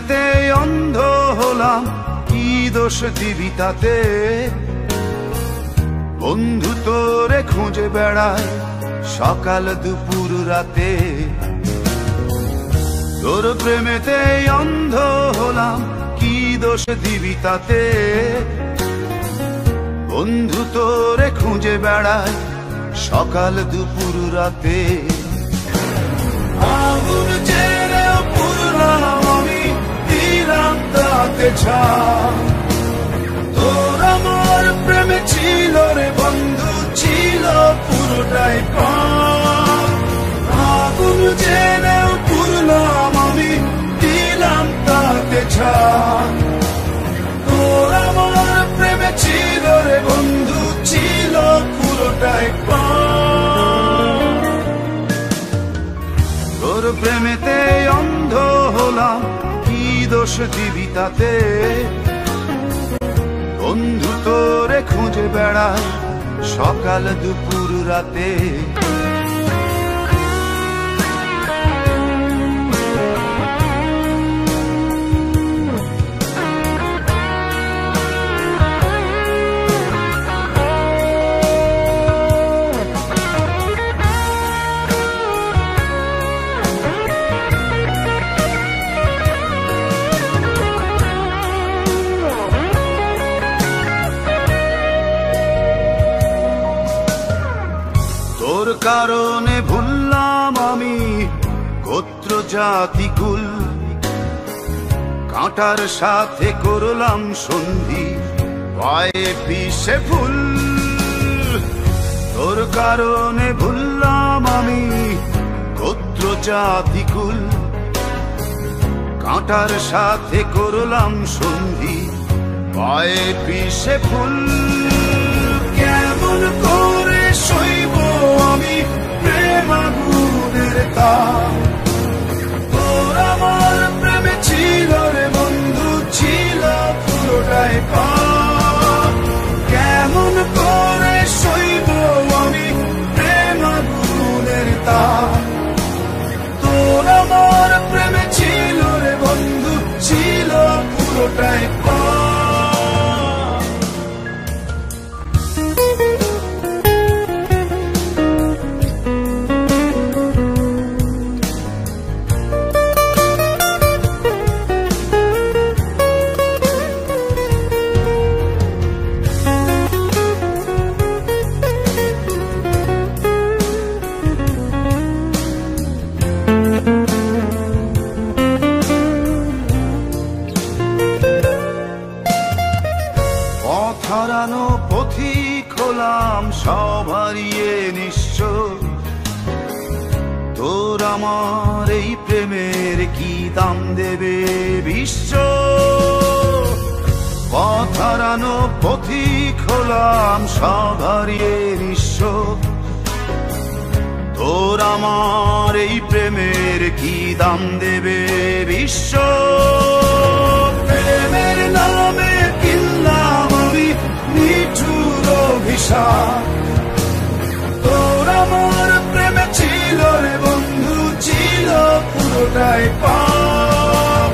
প্রেমেতে অন্ধ হলাম, কি দোষ দিবি তাতে? বন্ধু তোরে খুঁজে বেড়ায় সকাল দুপুর রাতে। তোর প্রেমেতে অন্ধ হলাম, কি দোষ দিবি তাতে? বন্ধু তোরে খুঁজে বেড়ায় সকাল দুপুর রাতে। আগুন জেনেও পুরলাম আমি, দিলাম তাতে ছাই। তোর আমার প্রেমে ছিল রে বন্ধু, ছিল পুরোটাই পাপ। আগুন জেনেও পুরলাম আমি, দিলাম তাতে ছাই। তোর আমার প্রেমে ছিল রে বন্ধু, ছিল পুরোটাই পাপ। তোর প্রেমেতে অন্ধ হলাম, কি দোষ দিবি তাতে? বন্ধু তোরে খুঁজে বেড়ায় সকাল দুপুর রাতে। তোর কারণে ভুললাম আমি গোত্র জাতি কুল, কাঁটার সাথে করলাম সন্ধি, পায়ে পিষে ফুল। তোর কারণে ভুললাম আমি গোত্র জাতি কুল, কাঁটার সাথে করলাম সন্ধি, পায়ে পিষে ফুল। কেমন করে সইব আমি প্রেম আগুনের তাপ? তোর আমার প্রেমে ছিল রে বন্ধু, ছিল পুরোটাই পাপ। কেমন করে সইব আমি প্রেম আগুনের তাপ? তোর আমার প্রেমে ছিল রে বন্ধু, ছিল পুরোটাই পাপ। হারানো পথিক হলাম সব হারিয়ে নিঃস্ব। তোর আমার এই প্রেমের কি দাম দেবে বিশ্ব? পথ হারানো পথিক হলাম সব হারিয়ে নিঃস্ব। তোর আমার এই প্রেমের কি দাম দেবে বিশ্ব? প্রেমের নামে কিনলাম আমি নিঠুর অভিশাপ। তোর আমার প্রেমে ছিল রে বন্ধু, ছিল পুরোটাই পাপ।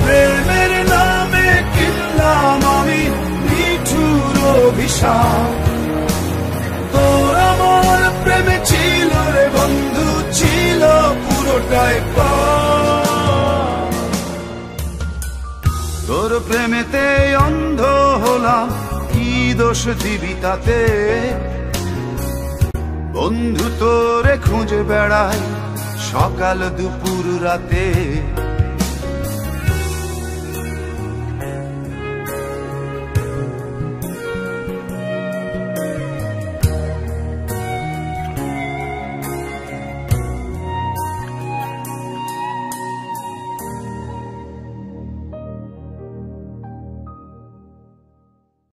প্রেমের নামে কিনলাম আমি নিঠুর অভিশাপ। তোর আমার প্রেমে ছিল রে বন্ধু, ছিল পুরোটাই পাপ। তোর প্রেমেতে অন্ধ হলাম, কি দোষ দিবি তাতে? বন্ধু তোরে খুঁজে বেড়ায় সকাল দুপুর রাতে।